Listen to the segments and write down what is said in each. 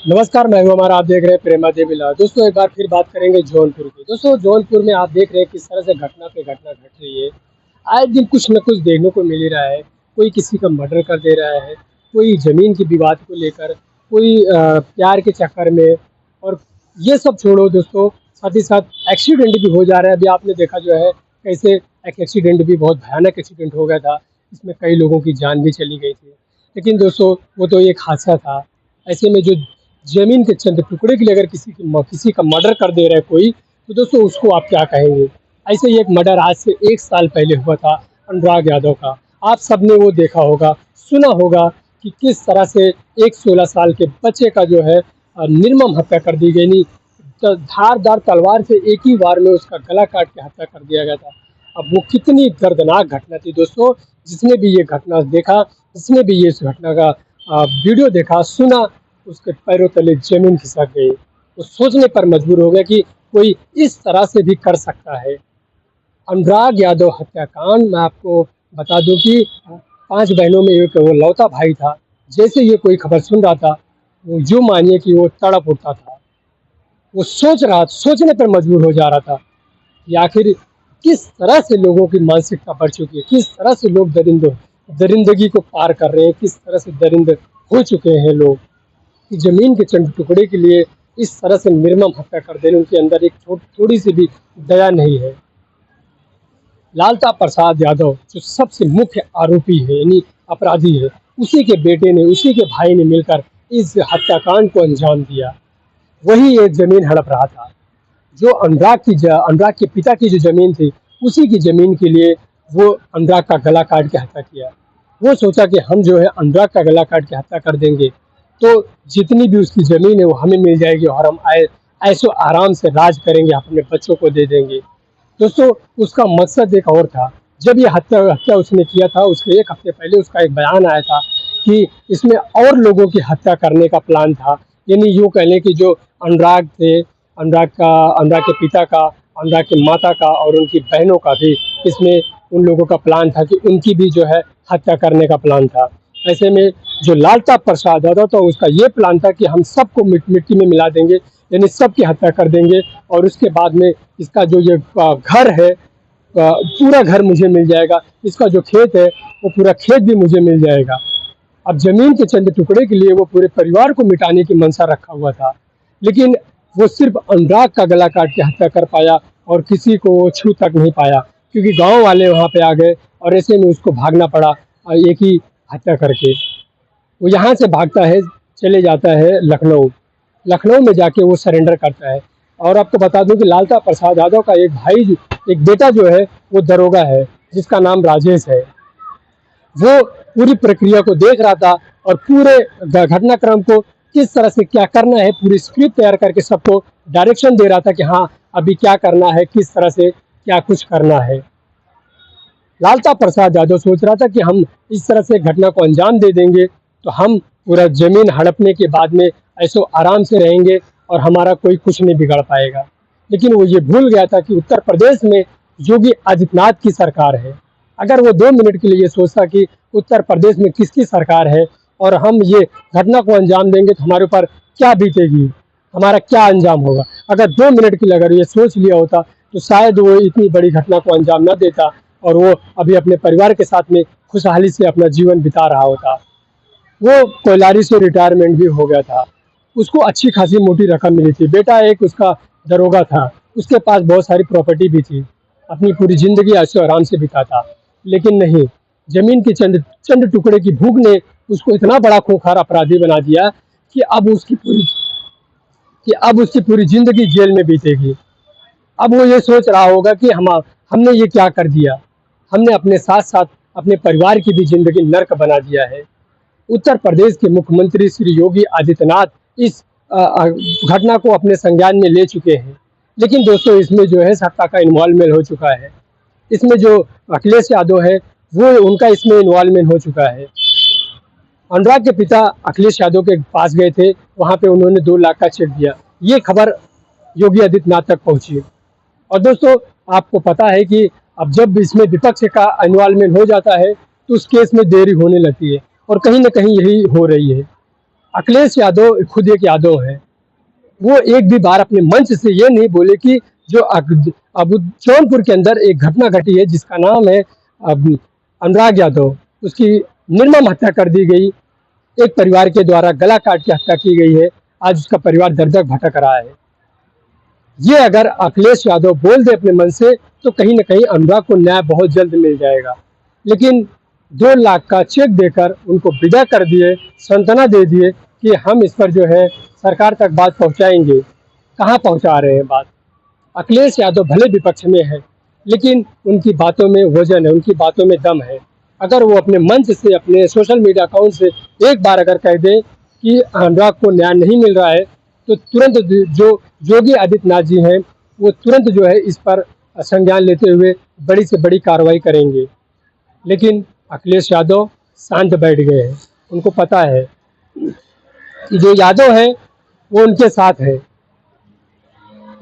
नमस्कार, मैं हूं हमारा। आप देख रहे हैं प्रेमा देवी ला। दोस्तों, एक बार फिर बात करेंगे जौनपुर की। दोस्तों, जौनपुर में आप देख रहे हैं किस तरह से घटना पे घटना घट रही है। आए दिन कुछ न कुछ देखने को मिल ही रहा है। कोई किसी का मर्डर कर दे रहा है, कोई ज़मीन की विवाद को लेकर, कोई प्यार के चक्कर में। और ये सब छोड़ो दोस्तों, साथ ही साथ एक्सीडेंट भी हो जा रहा है। अभी आपने देखा जो है कैसे एक एक्सीडेंट भी बहुत भयानक एक्सीडेंट हो गया था। इसमें कई लोगों की जान भी चली गई थी। लेकिन दोस्तों, वो तो एक हादसा था। ऐसे में जो ज़मीन के चंद टुकड़े के लिए अगर किसी का मर्डर कर दे रहा है कोई, तो दोस्तों उसको आप क्या कहेंगे? ऐसे ही एक मर्डर आज से 1 साल पहले हुआ था अनुराग यादव का। आप सबने वो देखा होगा, सुना होगा कि किस तरह से एक 16 साल के बच्चे का जो है निर्मम हत्या कर दी गई। नहीं, धारदार तलवार से एक ही वार में उसका गला काट के हत्या कर दिया गया था। अब वो कितनी दर्दनाक घटना थी दोस्तों। जिसने भी ये घटना देखा, जिसने भी ये इस घटना का वीडियो देखा, सुना, उसके पैरों तले ज़मीन खिसक गई। वो सोचने पर मजबूर हो गया कि कोई इस तरह से भी कर सकता है। अनुराग यादव हत्याकांड, मैं आपको बता दूं कि 5 बहनों में एक वो लौता भाई था। जैसे ये कोई खबर सुन रहा था, वो यूँ मानिए कि वो तड़प उठता था। वो सोचने पर मजबूर हो जा रहा था कि आखिर किस तरह से लोगों की मानसिकता बढ़ चुकी है, किस तरह से लोग दरिंदगी को पार कर रहे हैं, किस तरह से दरिंद हो चुके हैं लोग कि ज़मीन के चंद टुकड़े के लिए इस तरह से निर्मम हत्या कर देने। उनके अंदर एक थोड़ी सी भी दया नहीं है। लालता प्रसाद यादव जो सबसे मुख्य आरोपी है, यानी अपराधी है, उसी के बेटे ने, उसी के भाई ने मिलकर इस हत्याकांड को अंजाम दिया। वही एक ज़मीन हड़प रहा था। जो अनुराग के पिता की जो ज़मीन थी, उसी की ज़मीन के लिए वो अनुराग का गला काट के हत्या किया। वो सोचा कि हम जो है अनुराग का गला काट के हत्या कर देंगे, तो जितनी भी उसकी ज़मीन है वो हमें मिल जाएगी और हम ऐशो आराम से राज करेंगे, अपने बच्चों को दे देंगे। दोस्तों, उसका मकसद एक और था। जब ये हत्या उसने किया था, उसके 1 हफ्ते पहले उसका एक बयान आया था कि इसमें और लोगों की हत्या करने का प्लान था। यानी यूँ कह लें कि जो अनुराग थे, अनुराग के पिता का, अनुराग की माता का और उनकी बहनों का भी इसमें उन लोगों का प्लान था कि उनकी भी जो है हत्या करने का प्लान था। ऐसे में जो लालता प्रसाद यादव था, उसका ये प्लान था कि हम सबको मिट्टी में मिला देंगे, यानी सबकी हत्या कर देंगे और उसके बाद में इसका जो ये घर है, पूरा घर मुझे मिल जाएगा। इसका जो खेत है, वो पूरा खेत भी मुझे मिल जाएगा। अब ज़मीन के चंद टुकड़े के लिए वो पूरे परिवार को मिटाने की मंशा रखा हुआ था। लेकिन वो सिर्फ अनुराग का गला काट के हत्या कर पाया और किसी को वो छू तक नहीं पाया, क्योंकि गांव वाले वहां पे आ गए और ऐसे में उसको भागना पड़ा एक ही हत्या करके। वो यहाँ से भागता है, चले जाता है लखनऊ। लखनऊ में जाके वो सरेंडर करता है। और आपको बता दूं कि लालता प्रसाद यादव का एक बेटा जो है वो दरोगा है, जिसका नाम राजेश है। वो पूरी प्रक्रिया को देख रहा था और पूरे घटनाक्रम को किस तरह से क्या करना है, पूरी स्क्रिप्ट तैयार करके सबको डायरेक्शन दे रहा था कि हाँ, अभी क्या करना है, किस तरह से क्या कुछ करना है। लालता प्रसाद यादव सोच रहा था कि हम इस तरह से घटना को अंजाम दे देंगे तो हम पूरा ज़मीन हड़पने के बाद में ऐसो आराम से रहेंगे और हमारा कोई कुछ नहीं बिगड़ पाएगा। लेकिन वो ये भूल गया था कि उत्तर प्रदेश में योगी आदित्यनाथ की सरकार है। अगर वो 2 मिनट के लिए ये सोचता कि उत्तर प्रदेश में किसकी सरकार है और हम ये घटना को अंजाम देंगे तो हमारे ऊपर क्या बीतेगी, हमारा क्या अंजाम होगा, अगर 2 मिनट के लिए अगर ये सोच लिया होता तो शायद वो इतनी बड़ी घटना को अंजाम न देता और वो अभी अपने परिवार के साथ में खुशहाली से अपना जीवन बिता रहा होता। वो कोयलारी से रिटायरमेंट भी हो गया था। उसको अच्छी खासी मोटी रकम मिली थी। बेटा एक उसका दरोगा था, उसके पास बहुत सारी प्रॉपर्टी भी थी। अपनी पूरी ज़िंदगी ऐशो आराम से बिताता। लेकिन नहीं, ज़मीन के चंद चंद टुकड़े की भूख ने उसको इतना बड़ा खूंखार अपराधी बना दिया कि अब उसकी पूरी ज़िंदगी जेल में बीतेगी। अब वो ये सोच रहा होगा कि हमने ये क्या कर दिया। हमने अपने साथ-साथ अपने परिवार की भी ज़िंदगी नर्क बना दिया है। उत्तर प्रदेश के मुख्यमंत्री श्री योगी आदित्यनाथ इस घटना को अपने संज्ञान में ले चुके हैं। लेकिन दोस्तों, इसमें जो है सत्ता का इन्वॉल्वमेंट हो चुका है। इसमें जो अखिलेश यादव है, वो उनका इसमें इन्वॉल्वमेंट हो चुका है। अनुराग के पिता अखिलेश यादव के पास गए थे, वहाँ पे उन्होंने 2 लाख का चेक दिया। ये खबर योगी आदित्यनाथ तक पहुँची। और दोस्तों, आपको पता है कि अब जब इसमें विपक्ष का इन्वॉल्वमेंट हो जाता है तो उस केस में देरी होने लगती है और कहीं न कहीं यही हो रही है। अखिलेश यादव खुद एक यादव है। वो एक भी बार अपने मंच से ये नहीं बोले कि जो अब जौनपुर के अंदर एक घटना घटी है जिसका नाम है अब अनुराग यादव, उसकी निर्मम हत्या कर दी गई। एक परिवार के द्वारा गला काट के हत्या की गई है। आज उसका परिवार दर दर भटक रहा है। ये अगर अखिलेश यादव बोल दे अपने मन से तो कहीं न कहीं अनुराग को न्याय बहुत जल्द मिल जाएगा। लेकिन 2 लाख का चेक देकर उनको विदा कर दिए, सांत्वना दे दिए कि हम इस पर जो है सरकार तक बात पहुंचाएंगे। कहाँ पहुंचा रहे हैं बात? अखिलेश यादव भले विपक्ष में है, लेकिन उनकी बातों में वजन है, उनकी बातों में दम है। अगर वो अपने मंच से, अपने सोशल मीडिया अकाउंट से एक बार अगर कह दें कि अनुराग को न्याय नहीं मिल रहा है, तो तुरंत जो योगी आदित्यनाथ जी हैं, वो तुरंत जो है इस पर संज्ञान लेते हुए बड़ी से बड़ी कार्रवाई करेंगे। लेकिन अखिलेश यादव शांत बैठ गए हैं। उनको पता है कि जो यादव है वो उनके साथ है।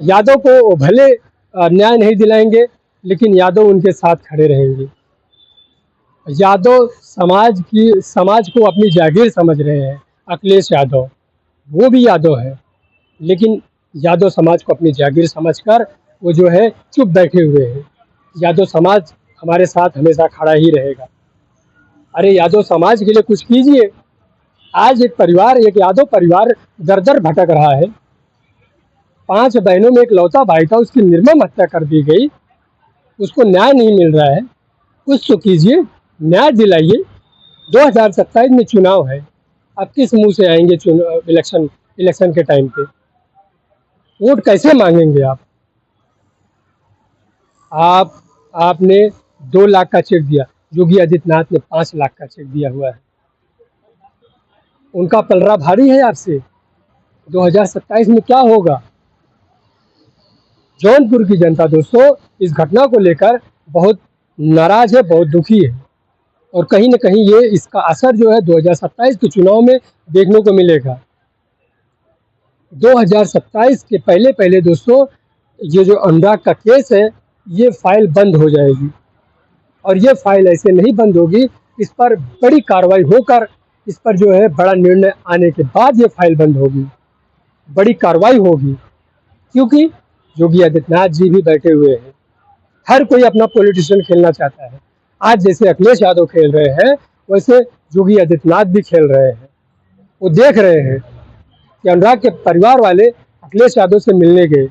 यादव को भले न्याय नहीं दिलाएंगे, लेकिन यादव उनके साथ खड़े रहेंगे। यादव समाज को अपनी जागीर समझ रहे हैं। अखिलेश यादव वो भी यादव है, लेकिन यादव समाज को अपनी जागीर समझकर वो जो है चुप बैठे हुए हैं। यादव समाज हमारे साथ हमेशा खड़ा ही रहेगा। अरे यादव समाज के लिए कुछ कीजिए। आज एक यादव परिवार दर दर भटक रहा है। 5 बहनों में एक लौता भाई था, उसकी निर्मम हत्या कर दी गई। उसको न्याय नहीं मिल रहा है। कुछ तो कीजिए, न्याय दिलाइए। 2027 में चुनाव है। अब किस मुंह से आएंगे इलेक्शन के टाइम पे? वोट कैसे मांगेंगे आप? आपने 2 लाख का चेक दिया, योगी आदित्यनाथ ने 5 लाख का चेक दिया हुआ है। उनका पलड़ा भारी है आपसे। 2027 में क्या होगा? जौनपुर की जनता दोस्तों इस घटना को लेकर बहुत नाराज है, बहुत दुखी है, और कहीं न कहीं ये इसका असर जो है 2027 के चुनाव में देखने को मिलेगा। 2027 के पहले दोस्तों ये जो अनुराग का केस है, ये फाइल बंद हो जाएगी, और ये फाइल ऐसे नहीं बंद होगी। इस पर बड़ी कार्रवाई होकर इस पर जो है बड़ा निर्णय आने के बाद ये फाइल बंद होगी, बड़ी कार्रवाई होगी। क्योंकि योगी आदित्यनाथ जी भी बैठे हुए हैं। हर कोई अपना पॉलिटिशियन खेलना चाहता है। आज जैसे अखिलेश यादव खेल रहे हैं, वैसे योगी आदित्यनाथ भी खेल रहे हैं। वो देख रहे हैं कि अनुराग के परिवार वाले अखिलेश यादव से मिलने गए।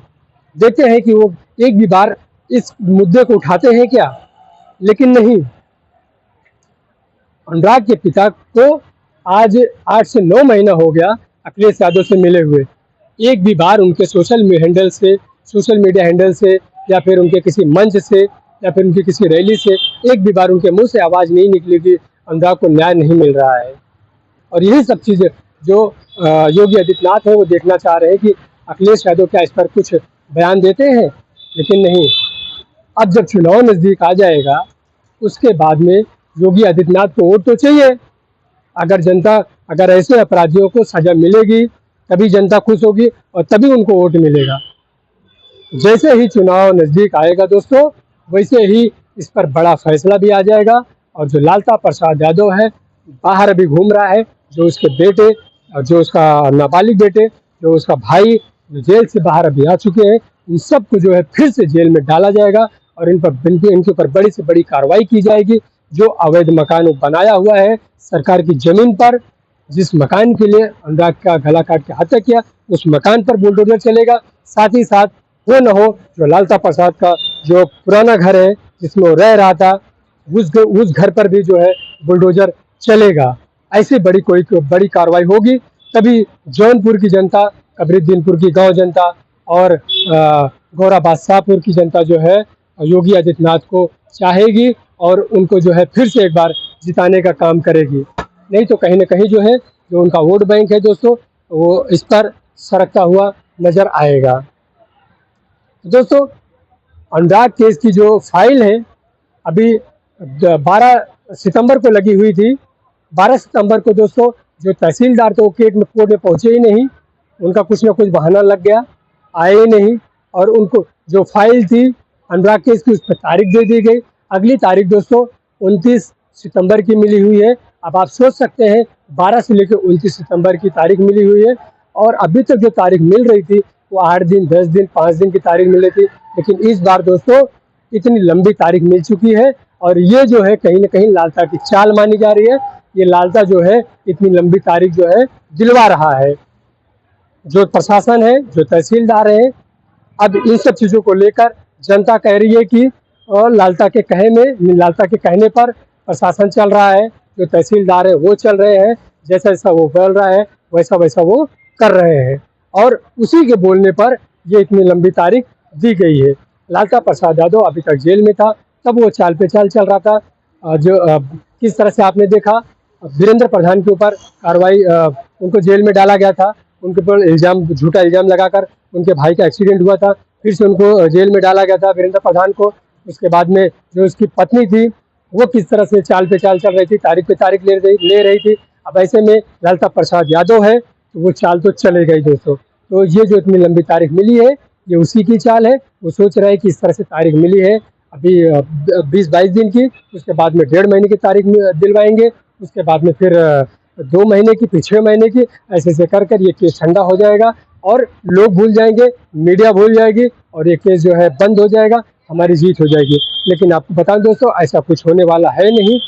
देखते हैं कि वो एक भी बार इस मुद्दे को उठाते हैं क्या? लेकिन नहीं। अनुराग के पिता को आज 8 से 9 महीना हो गया अखिलेश यादव से मिले हुए। एक भी बार उनके सोशल मीडिया हैंडल से या फिर उनके किसी मंच से या फिर उनकी किसी रैली से एक भी बार उनके मुंह से आवाज़ नहीं निकली कि अनुराग को न्याय नहीं मिल रहा है। और यही सब चीज़ें जो योगी आदित्यनाथ है वो देखना चाह रहे हैं कि अखिलेश यादव क्या इस पर कुछ बयान देते हैं, लेकिन नहीं। अब जब चुनाव नज़दीक आ जाएगा, उसके बाद में योगी आदित्यनाथ को वोट तो चाहिए। अगर ऐसे अपराधियों को सजा मिलेगी, तभी जनता खुश होगी और तभी उनको वोट मिलेगा। जैसे ही चुनाव नज़दीक आएगा दोस्तों, वैसे ही इस पर बड़ा फैसला भी आ जाएगा। और जो लालता प्रसाद यादव है, बाहर अभी घूम रहा है, जो उसके बेटे और जो उसका नाबालिग बेटे, जो उसका भाई जो जेल से बाहर अभी आ चुके हैं, इन सबको जो है फिर से जेल में डाला जाएगा और इनके ऊपर बड़ी से बड़ी कार्रवाई की जाएगी। जो अवैध मकान बनाया हुआ है सरकार की ज़मीन पर, जिस मकान के लिए अनुराग का गला काट के हत्या किया, उस मकान पर बुलडोजर चलेगा। साथ ही साथ वो न हो जो लालता प्रसाद का जो पुराना घर है जिसमें वो रह रहा था, उस घर पर भी जो है बुलडोजर चलेगा। ऐसी बड़ी कार्रवाई होगी, तभी जौनपुर की जनता, कबीरुद्दीनपुर की गांव जनता और गौरा बादशाहपुर की जनता जो है योगी आदित्यनाथ को चाहेगी और उनको जो है फिर से एक बार जिताने का काम करेगी। नहीं तो कहीं ना कहीं जो है जो उनका वोट बैंक है दोस्तों, वो इस पर सरकता हुआ नजर आएगा। दोस्तों अनुराग केस की जो फाइल है अभी 12 सितंबर को लगी हुई थी। 12 सितंबर को दोस्तों जो तहसीलदार थे वो कोर्ट में पहुंचे ही नहीं। उनका कुछ ना कुछ बहाना लग गया, आए ही नहीं, और उनको जो फाइल थी अनुराग केस की उस पर तारीख दे दी गई। अगली तारीख दोस्तों 29 सितंबर की मिली हुई है, अब आप सोच सकते हैं 12 से लेकर 29 सितंबर की तारीख मिली हुई है और अभी तक जो तारीख मिल रही थी वो 8 दिन, 10 दिन, 5 दिन की तारीख मिल रही थी। लेकिन इस बार दोस्तों इतनी लंबी तारीख मिल चुकी है और ये जो है कहीं न कहीं लालता की चाल मानी जा रही है। ये लालता जो है इतनी लंबी तारीख जो है दिलवा रहा है। जो प्रशासन है, जो तहसीलदार हैं, अब इन सब चीज़ों को लेकर जनता कह रही है कि लालता के कहने पर प्रशासन चल रहा है, जो तहसीलदार है वो चल रहे हैं, जैसा जैसा वो बोल रहा है वैसा वैसा वो कर रहे हैं और उसी के बोलने पर ये इतनी लंबी तारीख दी गई है। लालता प्रसाद यादव अभी तक जेल में था, तब वो चाल पे चाल चल रहा था। किस तरह से आपने देखा वीरेंद्र प्रधान के ऊपर कार्रवाई, उनको जेल में डाला गया था, उनके ऊपर झूठा इल्ज़ाम लगाकर उनके भाई का एक्सीडेंट हुआ था, फिर से उनको जेल में डाला गया था वीरेंद्र प्रधान को। उसके बाद में जो उसकी पत्नी थी वो किस तरह से चाल पे चाल चल रही थी, तारीख पे तारीख ले रही थी। अब ऐसे में लालता प्रसाद यादव है तो वो चाल तो चले गई दोस्तों। तो ये जो इतनी लंबी तारीख मिली है ये उसी की चाल है। वो सोच रहे हैं कि इस तरह से तारीख मिली है अभी 20-22 दिन की, उसके बाद में 1.5 महीने की तारीख दिलवाएंगे, उसके बाद में फिर 2 महीने की, फिर 6 महीने की, ऐसे ऐसे कर कर ये केस ठंडा हो जाएगा और लोग भूल जाएंगे, मीडिया भूल जाएगी और ये केस जो है बंद हो जाएगा, हमारी जीत हो जाएगी। लेकिन आपको बता दें दोस्तों ऐसा कुछ होने वाला है नहीं।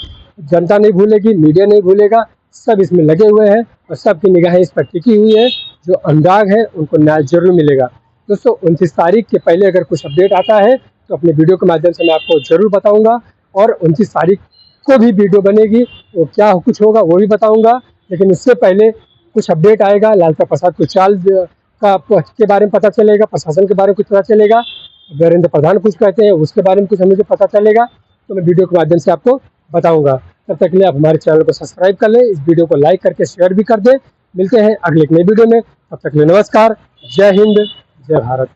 जनता नहीं भूलेगी, मीडिया नहीं भूलेगा, सब इसमें लगे हुए हैं और सबकी निगाहें इस पर टिकी हुई है। जो अनुराग है उनको न्याय जरूर मिलेगा। दोस्तों 29 तारीख के पहले अगर कुछ अपडेट आता है तो अपने वीडियो के माध्यम से मैं आपको ज़रूर बताऊंगा और 29 तारीख को भी वीडियो बनेगी, वो क्या कुछ होगा वो भी बताऊंगा। लेकिन उससे पहले कुछ अपडेट आएगा, लालता प्रसाद को चाल के बारे में पता चलेगा, प्रशासन के बारे में कुछ पता चलेगा, वीरेंद्र प्रधान कुछ कहते हैं उसके बारे में कुछ हमें पता चलेगा तो मैं वीडियो के माध्यम से आपको बताऊंगा। तब तक के लिए आप हमारे चैनल को सब्सक्राइब कर लें, इस वीडियो को लाइक करके शेयर भी कर दें। मिलते हैं अगले एक नई वीडियो में, तब तक के लिए नमस्कार, जय हिंद, जय भारत।